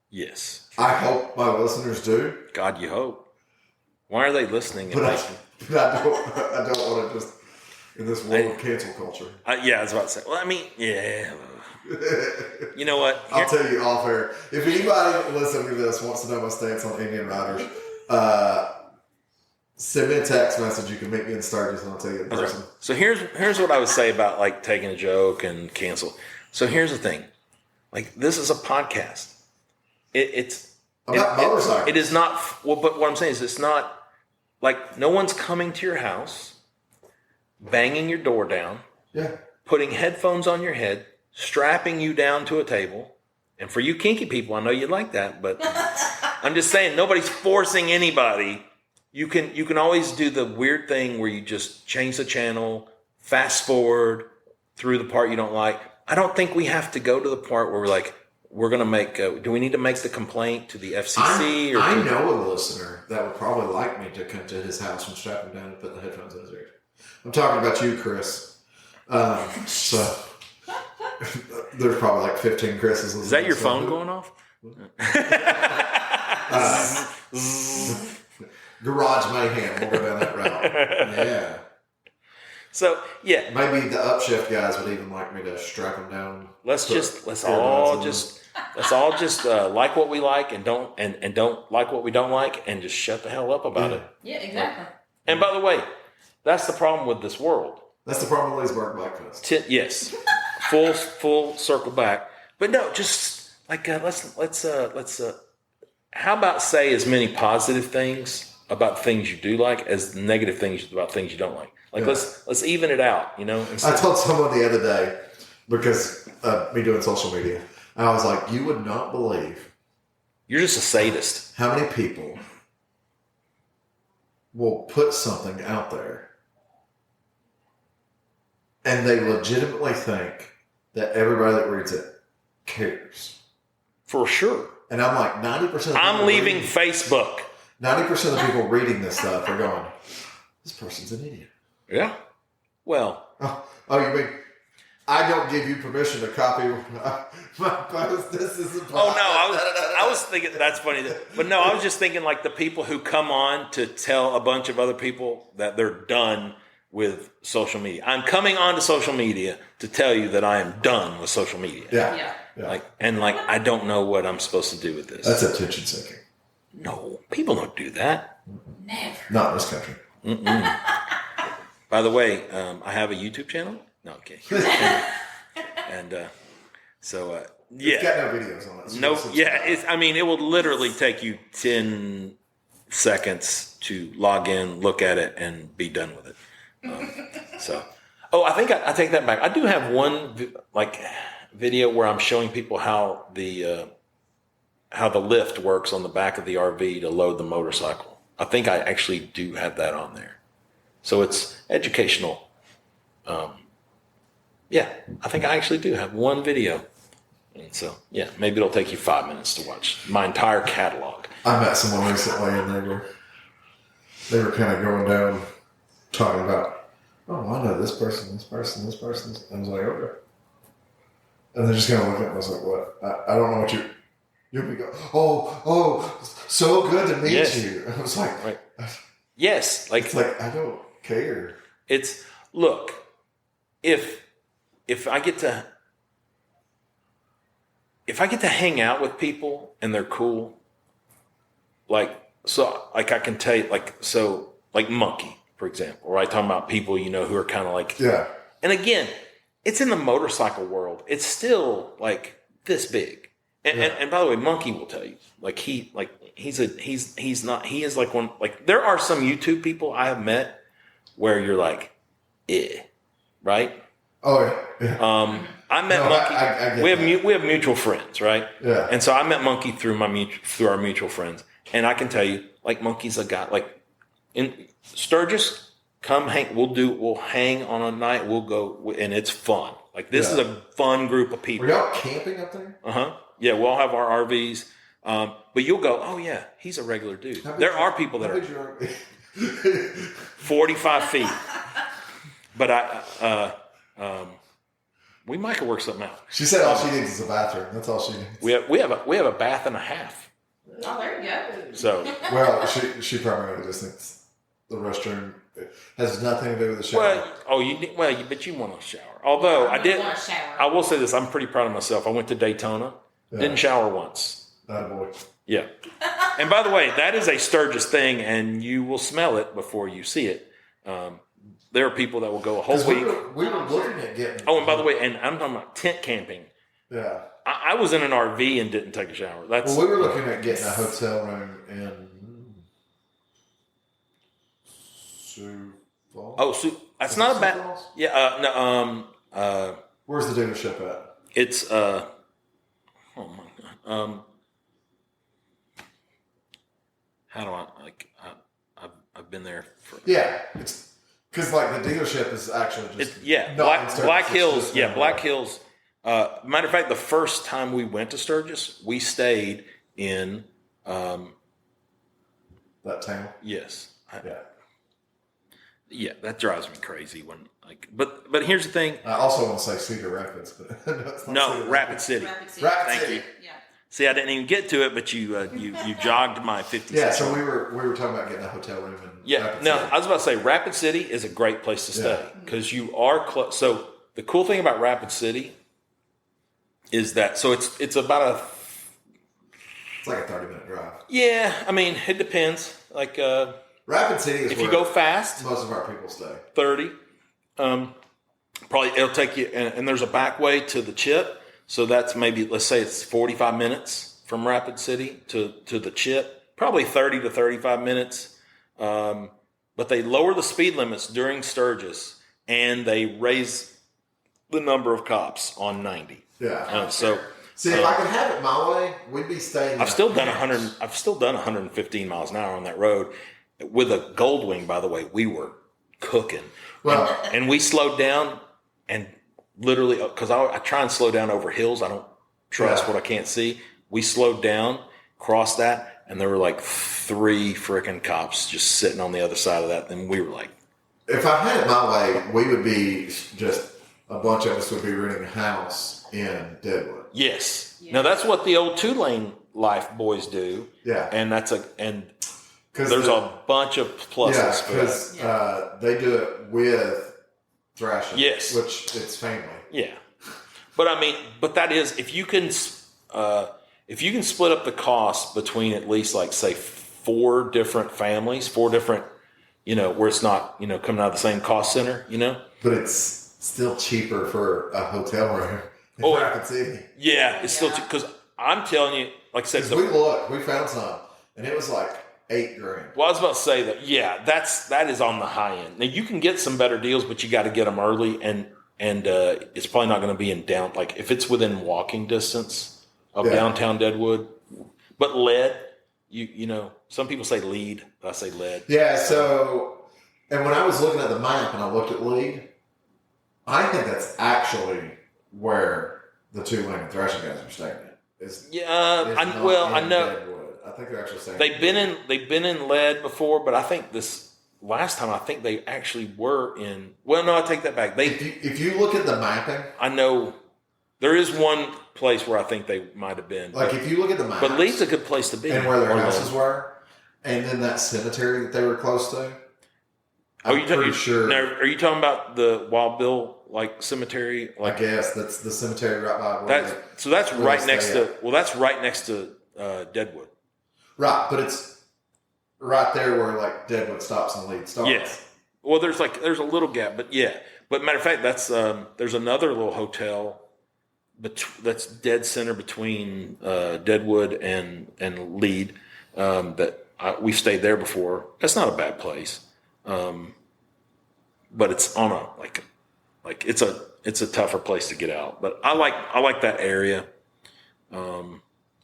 Yes. I hope my listeners do. God, you hope. Why are they listening? But I don't want to just, in this world of cancel culture. I was about to say, well, I mean, yeah. You know what? I'll tell you off air. If anybody listening to this wants to know my stance on Indian riders, send me a text message. You can meet me in Sturgis and I'll tell you in person. So here's what I would say about like taking a joke and cancel. So here's the thing. Like, this is a podcast. It's about motorcycles. It is not, well, but what I'm saying is it's not like no one's coming to your house, banging your door down, putting headphones on your head, strapping you down to a table. And for you kinky people, I know you like that, but I'm just saying nobody's forcing anybody. You can always do the weird thing where you just change the channel, fast forward through the part you don't like. I don't think we have to go to the part where we're like, we're going to make, do we need to make the complaint to the FCC? I know a listener that would probably like me to come to his house and strap him down and put the headphones in his ear. I'm talking about you, Chris. So there's probably like 15 Chris's. Is that your phone going off? Garage mayhem. We'll go down that route. Yeah. So yeah, maybe the upshift guys would even like me to strap them down. Let's all just like what we like and don't like what we don't like and just shut the hell up about it. Yeah, exactly. And by the way, that's the problem with this world. That's the problem with Leesburg Bike Fest. Yes, full circle back. But no, just like let's how about say as many positive things about things you do like as negative things about things you don't like. Like let's even it out, you know. I told someone the other day because me doing social media, I was like, you would not believe. You're just a sadist. How many people will put something out there and they legitimately think that everybody that reads it cares? For sure. And I'm like, 90%. I'm leaving Facebook. 90% of the people reading this stuff are going, this person's an idiot. Yeah. Well. Oh, you mean I don't give you permission to copy my post? This is a post. Oh no, I was thinking that's funny. But no, I was just thinking like the people who come on to tell a bunch of other people that they're done with social media. I'm coming on to social media to tell you that I am done with social media. Yeah. Like I don't know what I'm supposed to do with this. That's attention seeking. No, people don't do that. Never. Not in this country. By the way, I have a YouTube channel. No, okay. So yeah, it's got no videos on it. So no, yeah. It will literally take you 10 seconds to log in, look at it, and be done with it. I take that back. I do have one video where I'm showing people how the lift works on the back of the RV to load the motorcycle. I think I actually do have that on there. So it's educational. I think I actually do have one video. And so, maybe it'll take you 5 minutes to watch my entire catalog. I met someone recently and they were kind of going down talking about, oh, I know this person. And I was like, okay. And they're just kind of looking at me. I was like, what? I don't know what you'll be going, oh, so good to meet you. I was like, right. Yes. It's like, I don't care. Look, if I get to hang out with people and they're cool, I can tell you, like Monkey, for example, right? Talking about people, who are kind of like, yeah. And again, it's in the motorcycle world. It's still like this big. And by the way, Monkey will tell you, he is like one, there are some YouTube people I have met where you're like, right? Oh yeah. I met Monkey. We have mutual friends, right? Yeah. And so I met Monkey through our mutual friends, and I can tell you, Monkey's a guy. In Sturgis, come hang. We'll hang on a night. We'll go, and it's fun. This is a fun group of people. Were y'all camping up there? Yeah, we'll all have our RVs. But you'll go, oh yeah, he's a regular dude. There are people that are 45 feet. But we might could work something out. She said all she needs is a bathroom. That's all she needs. We have a bath and a half. Oh, there you go. So well, she primarily just thinks the restroom has nothing to do with the shower. But you want to shower. Although I will say this: I'm pretty proud of myself. I went to Daytona, didn't shower once. That boy. Yeah. And by the way, that is a Sturgis thing, and you will smell it before you see it. There are people that will go a whole week. We were looking at getting. Oh, and by the way, and I'm talking about tent camping. Yeah. I was in an RV and didn't take a shower. We were looking at getting a hotel room in Sioux Falls. Oh, that's not a bad. Yeah. No. Where's the dealership at? It's. Oh my God. How do I I've been there for. Yeah. It's because the dealership is actually just. Black Hills. Yeah, Black Hills. Matter of fact, the first time we went to Sturgis, we stayed in that town. Yes. Yeah. Yeah, that drives me crazy when but here's the thing. I also want to say Cedar Rapids, but no, Rapid City. Rapid City. Thank you. Yeah. See, I didn't even get to it, but you jogged my 50. Yeah, so we were talking about getting a hotel room in Rapid City. I was about to say Rapid City is a great place to stay because you are close. So the cool thing about Rapid City is that it's about it's like a 30-minute drive. Yeah, I mean it depends. Rapid City is if you go fast, most of our people stay. 30. Probably it'll take you, and there's a back way to the Chip. So that's maybe, let's say it's 45 minutes from Rapid City to the Chip. Probably 30 to 35 minutes. But they lower the speed limits during Sturgis, and they raise the number of cops on 90. Yeah. See, if I could have it my way, we'd be staying. I've still done 115 miles an hour on that road with a Goldwing. By the way, we were cooking. Well, and we slowed down, and literally, because I try and slow down over hills. I don't trust what I can't see. We slowed down, crossed that, and there were like 3 freaking cops just sitting on the other side of that. And we were like, if I had it my way, we would be just a bunch of us would be renting a house in Deadwood. Yes. Now that's what the old 2-lane life boys do. Yeah. And there's a bunch of pluses for that. Because they do it with thrashing. Yes. Which it's family. Yeah. But I mean, that is, if you can split up the cost between at least like say 4 different families, 4 different, where it's not, coming out of the same cost center, But it's still cheaper for a hotel room in Rapid City. Yeah, it's still cheap, because I'm telling you, like I said, we found some, and it was like $8,000. Well, I was about to say that is on the high end. Now you can get some better deals, but you got to get them early, and it's probably not going to be in like if it's within walking distance of downtown Deadwood. But lead, some people say lead, but I say lead. Yeah. So, and when I was looking at the map and I looked at lead, I think that's actually where the 2-lane thrashing guys are staying at. I know. Deadwood. I think they're actually staying. They've been in lead before, but I think this last time they actually were in. Well, no, I take that back. If you look at the mapping, I know there is one place where I think they might have been. Like if you look at the map, but Lee's a good place to be, and where their houses were, and then that cemetery that they were close to. Are you talking about the Wild Bill cemetery? I guess that's the cemetery right by. That's right next to. Well, that's right next to Deadwood. Right, but it's right there where Deadwood stops and Lead starts. Yeah. Well, there's a little gap, but yeah. But matter of fact, that's there's another little hotel that's dead center between Deadwood and Lead that we stayed there before. That's not a bad place. But it's on a it's a tougher place to get out. But I like that area.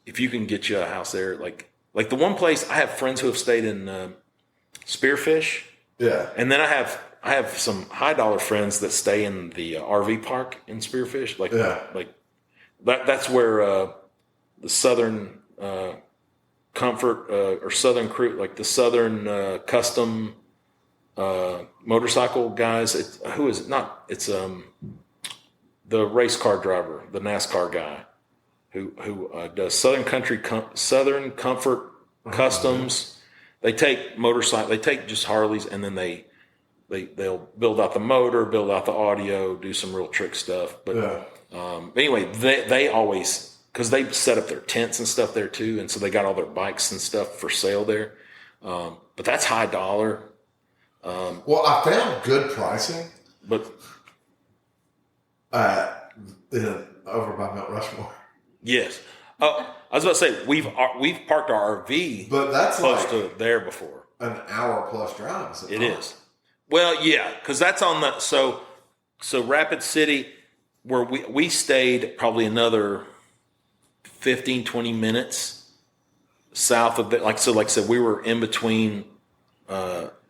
If you can get you a house there, like the one place I have friends who have stayed in Spearfish. Yeah. And then I have some high dollar friends that stay in the RV park in Spearfish. That's where the Southern Comfort or Southern Crew, like the Southern Custom motorcycle guys. Who is it? Not it's the race car driver, the NASCAR guy who does Southern Comfort Customs. They take they take just Harleys, and then they'll build out the motor, build out the audio, do some real trick stuff. But anyway, they always, because they set up their tents and stuff there too, and so they got all their bikes and stuff for sale there. But that's high dollar. Well, I found good pricing, but over by Mount Rushmore. Yes. Oh, I was about to say we've parked our RV, but that's close to there before. An hour plus drive. It is. Well, yeah, because that's on the so Rapid City, where we stayed probably another 15, 20 minutes south of it. Like I said, we were in between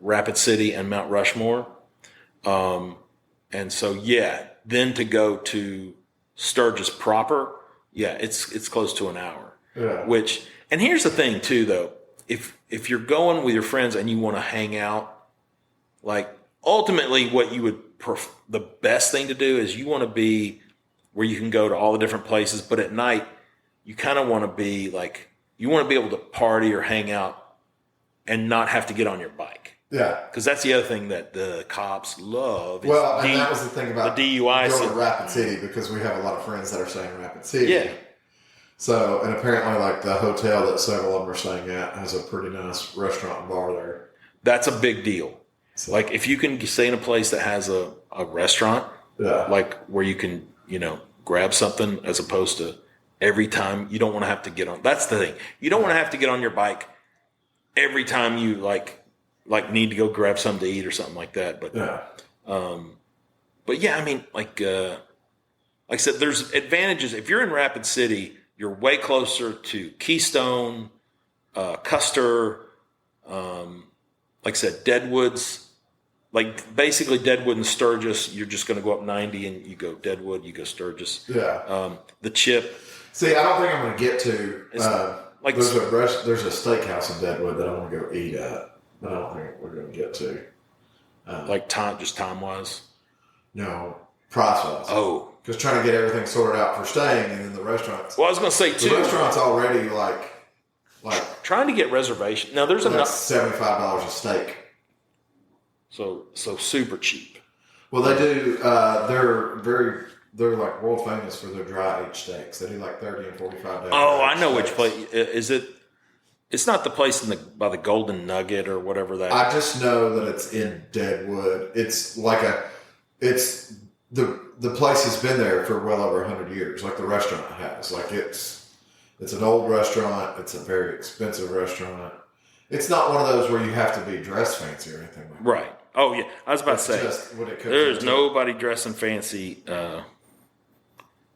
Rapid City and Mount Rushmore. And so, then to go to Sturgis proper, it's close to an hour. Yeah. And here's the thing too, though, if you're going with your friends and you want to hang out, like ultimately what you would the best thing to do is you want to be where you can go to all the different places, but at night you kind of want to be like, you want to be able to party or hang out and not have to get on your bike. Yeah. Because that's the other thing that the cops love. Well, and that was the thing about the DUI. Going to Rapid City, because we have a lot of friends that are staying in Rapid City. Yeah. So, and apparently, like the hotel that several of them are staying at has a pretty nice restaurant and bar there. That's a big deal. So, like if you can stay in a place that has a restaurant, like where you can, grab something as opposed to every time you don't want to have to get on. That's the thing. You don't want to have to get on your bike every time you like need to go grab something to eat or something like that. But, I mean, like I said, there's advantages. If you're in Rapid City, you're way closer to Keystone, Custer, like I said, Deadwoods. Like basically Deadwood and Sturgis, you're just going to go up 90 and you go Deadwood, you go Sturgis. Yeah. The Chip. See, I don't think I'm going to get to. There's a steakhouse in Deadwood that I want to go eat at, but I don't think we're going to get to. Time wise? No, price wise. Oh. Because trying to get everything sorted out for staying and then the restaurants. Well, I was going to say too. The restaurant's already like trying to get reservation. Now there's enough. $75 a steak. So super cheap. Well, they do. They're like world famous for their dry aged steaks. They do like 30 and 45 days. Oh, I know which place is it. It's not the place by the Golden Nugget or whatever that. I just know that it's in Deadwood. It's like the place has been there for well over 100 years. Like the restaurant has. Like it's an old restaurant. It's a very expensive restaurant. It's not one of those where you have to be dressed fancy or anything like that. Right. Oh, yeah. I was about to say, there's nobody dressing fancy. Well,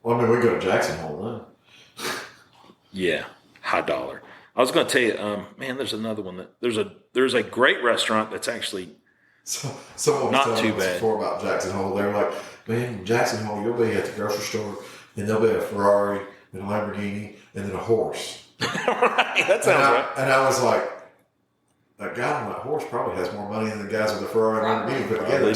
I mean, we go to Jackson Hole then. Yeah. High dollar. I was going to tell you, man, there's another one. There's a great restaurant that's actually someone was not too bad. Before about Jackson Hole. They were like, man, Jackson Hole, you'll be at the grocery store, and there'll be a Ferrari and a Lamborghini and then a horse. Right. That sounds right. And I was like, that guy on that horse probably has more money than the guys with the Ferrari and Lamborghini put together.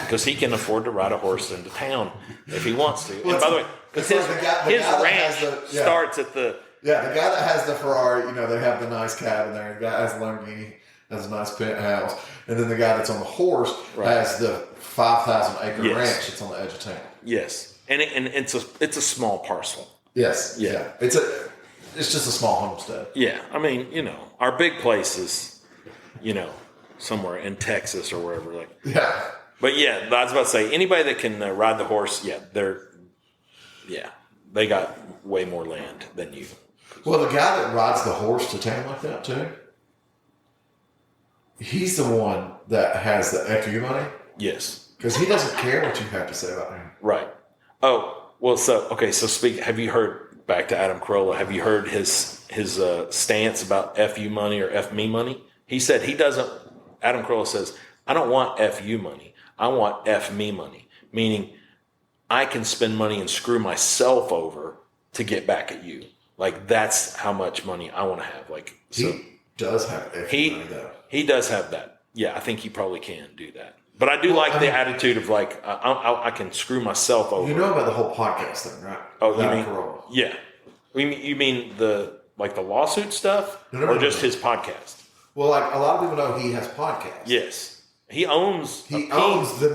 Because he can afford to ride a horse into town if he wants to. Well, and by the way, because his ranch starts at the... Yeah, the guy that has the Ferrari, they have the nice cabin there. The guy that has the Lamborghini has a nice penthouse. And then the guy that's on the horse has the 5,000-acre ranch that's on the edge of town. Yes. And it's a small parcel. Yes. Yeah. It's just a small homestead. Yeah. I mean, our big places... somewhere in Texas or wherever. Yeah. But yeah, I was about to say, anybody that can ride the horse, they got way more land than you. Well, the guy that rides the horse to town like that too, he's the one that has the FU money. Yes. Because he doesn't care what you have to say about him. Right. Oh, well, so have you heard, back to Adam Carolla, have you heard his stance about FU money or F me money? He said Adam Carolla says, I don't want FU money. I want F me money. Meaning I can spend money and screw myself over to get back at you. Like that's how much money I want to have. He does have FU money though. He does have that. Yeah, I think he probably can do that. But I do the attitude of I can screw myself over. You know about the whole podcast thing, right? Oh, Adam Carolla. Yeah. You mean the lawsuit stuff or just his podcast? Well, a lot of people know he has podcasts. Yes. He owns the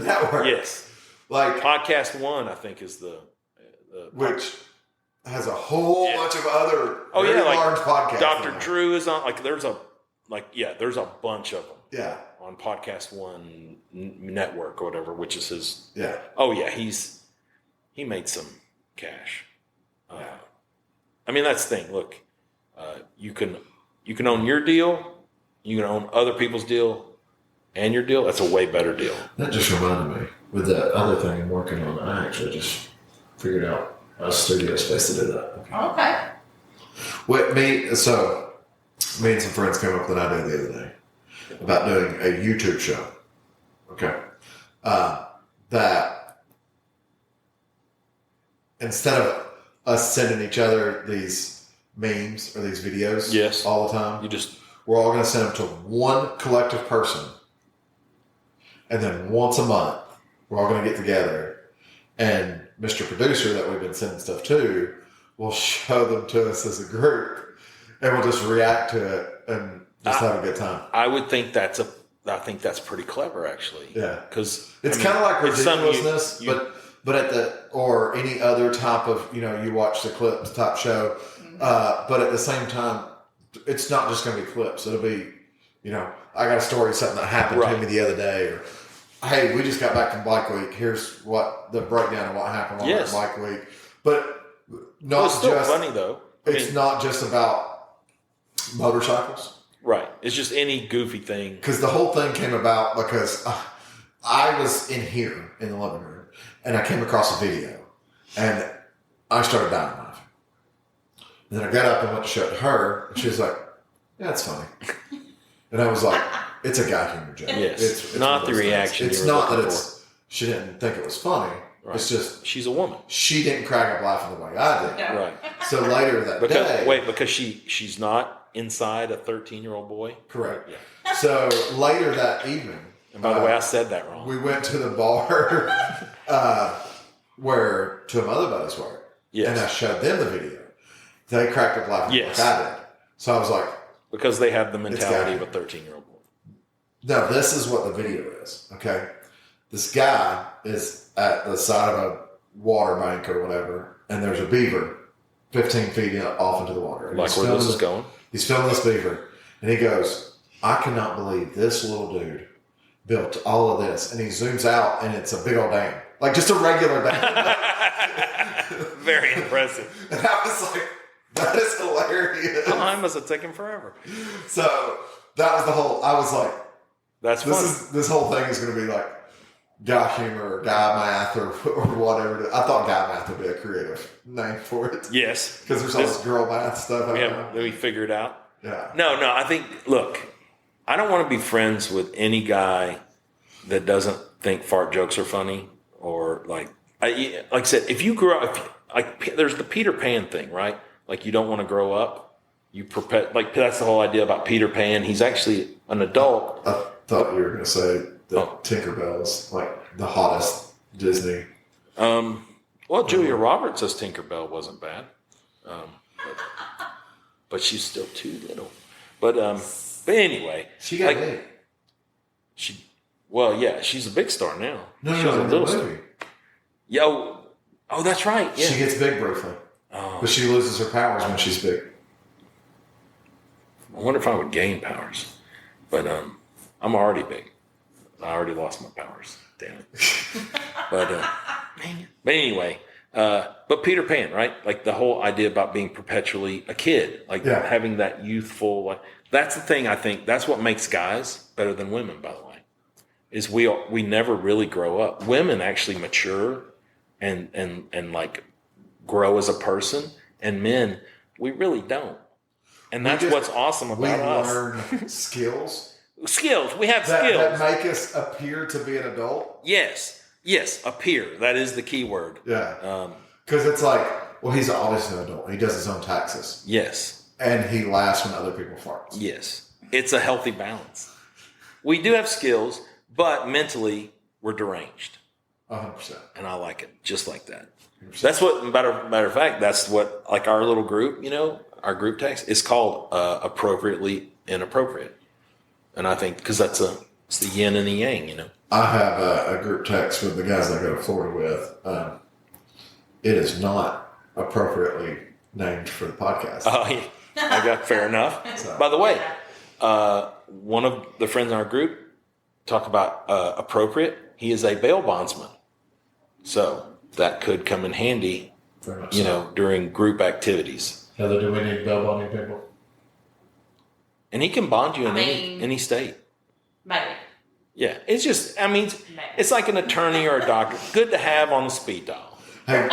network. Yes. Podcast One, I think, is the which has a whole bunch of other large podcasts. Dr. Drew is on. There's a bunch of them. Yeah. On Podcast One network or whatever, which is his. Yeah. Oh yeah, he made some cash. I mean, that's the thing. Look, you can own your deal. You can own other people's deal and your deal. That's a way better deal. That just reminded me. With that other thing I'm working on, I actually just figured out a studio space to do that. Okay. Me and some friends came up with an idea the other day about doing a YouTube show. Okay. That instead of us sending each other these memes or these videos all the time, we're all going to send them to one collective person. And then once a month, we're all going to get together. And Mr. Producer that we've been sending stuff to will show them to us as a group. And we'll just react to it and just have a good time. I would think that's pretty clever, actually. Yeah. Because it's kind of like ridiculousness, but or any other type of, you watch the clips type show. But at the same time, it's not just going to be clips. It'll be, I got a story, something that happened to me the other day, or hey, we just got back from Bike Week. Here's what the breakdown of what happened on our Bike Week. But it's still funny though. It's not just about motorcycles. Right. It's just any goofy thing. Because the whole thing came about because I was in here in the living room and I came across a video and I started dying laughing. And then I got up and went to show it to her and she was like, yeah, it's funny. And I was like, it's a guy humor joke. Yes. It's not the reaction. It's not that she didn't think it was funny. Right. It's just she's a woman. She didn't crack up laughing the way I did. Right. So later that day. Wait, because she's not inside a 13-year-old boy? Correct. Yeah. So later that evening. And by the way, I said that wrong. We went to the bar where two of my other buddies were. Yes. And I showed them the video. They cracked up laughing like I did. So I was like. Because they have the mentality of a 13-year-old boy. No, this is what the video is. Okay. This guy is at the side of a water bank or whatever, and there's a beaver 15 feet off into the water. Like where this is going? He's filming this beaver, and he goes, I cannot believe this little dude built all of this. And he zooms out, and it's a big old dam. Like just a regular dam. Very impressive. And I was like, that is hilarious. Oh, I must have taken forever. So that was the whole, I was like, that's funny. This whole thing is going to be like, guy humor or guy math or whatever. I thought guy math would be a creative name for it. Yes. Because there's all this girl math stuff. We figure it out. Yeah. No, I think, look, I don't want to be friends with any guy that doesn't think fart jokes are funny or like I said, if you grow up, there's the Peter Pan thing, right? Like you don't want to grow up. That's the whole idea about Peter Pan. He's actually an adult. I thought you were going to say that Tinkerbell's like the hottest Disney. Well, Julia Roberts says Tinkerbell wasn't bad, but she's still too little. But anyway, she got big. She's a big star now. No, a little star. Oh, that's right. Yeah. She gets big briefly, but she loses her powers when she's big. I wonder if I would gain powers, but I'm already big. I already lost my powers. Damn it. But anyway, but Peter Pan, right? Like the whole idea about being perpetually a kid, having that youthful, that's the thing. I think that's what makes guys better than women, by the way, is we never really grow up. Women actually mature and like grow as a person, and men, we really don't. And that's what's awesome about us. We learn skills. We have skills. That make us appear to be an adult? Yes, appear. That is the key word. Yeah. Because it's like, well, he's obviously an adult. He does his own taxes. Yes. And he laughs when other people fart. Yes. It's a healthy balance. We do have skills, but mentally, we're deranged. 100%. And I like it just like that. 100%. That's what, matter of fact, that's what, like our little group, our group text is called appropriately inappropriate. And I think because it's the yin and the yang, I have a group text with the guys I go to Florida with. It is not appropriately named for the podcast. Oh, yeah. I got fair enough. So. By the way, one of the friends in our group talk about appropriate. He is a bail bondsman, so that could come in handy, during group activities. Heather, do we need bail bonding people? And he can bond you in any state. Maybe. Yeah. It's just, it's like an attorney or a doctor. Good to have on the speed dial. Hey,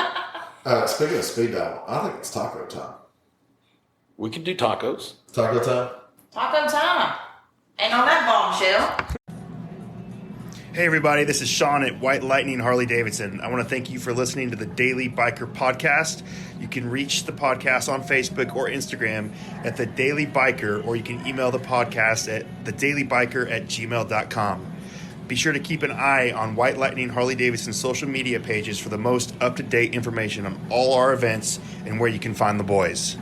speaking of speed dial, I think it's taco time. We can do tacos. Taco time? Taco time. And on that bombshell. Hey everybody, this is Sean at White Lightning Harley Davidson. I want to thank you for listening to the Daily Biker Podcast. You can reach the podcast on Facebook or Instagram at The Daily Biker, or you can email the podcast at thedailybiker@gmail.com. Be sure to keep an eye on White Lightning Harley Davidson's social media pages for the most up-to-date information on all our events and where you can find the boys.